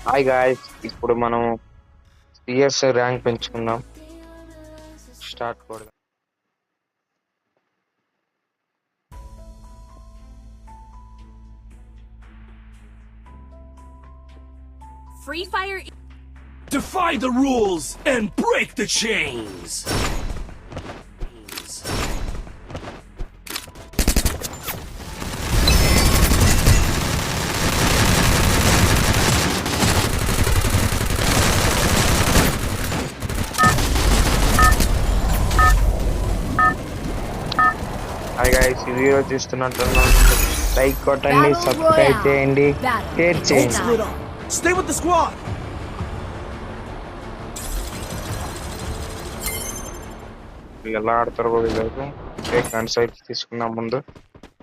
Hi guys, ఇప్పుడు మనం CS rank పెంచుకుందాం. Start కొడదాం. Free Fire. Defy the rules and break the chains! Hi guys, ఈ video చూస్తున్నట్టున్నాను. Like కొట్టండి, subscribe చేయండి, share Don't చేయండి. split up! Stay with the squad! ఎలా ఆడతారో కూడా తెలియదు. గన్ సైడ్ తీసుకున్నాం. ముందు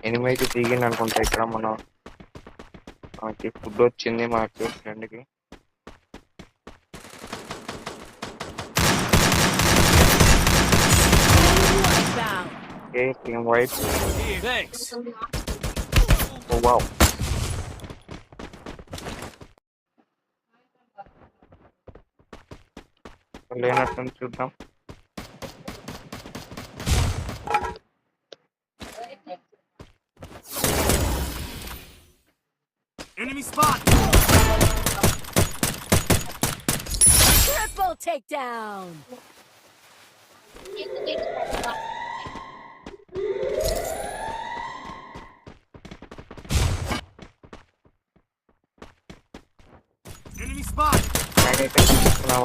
ఎనిమిది అయితే దిగింది అనుకుంటా. ఇక్కడ మనకి ఫుడ్ వచ్చింది మాకు ఫ్రెండ్కి. Okay, team white. Thanks! ఓ వావ్, లేనట్టు చూద్దాం. Enemy spot! Triple takedown. Enemy spot! నేనైతే తీసుకున్నాం.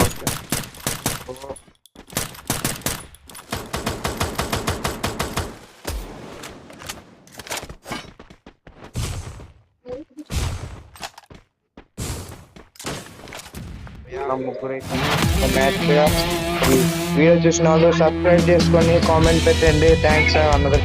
ముగ్గురు మ్యాచ్ వీడియో చూసిన వాళ్ళు సబ్స్క్రైబ్ చేసుకొని కామెంట్ పెట్టండి. థ్యాంక్స్ అందరికి.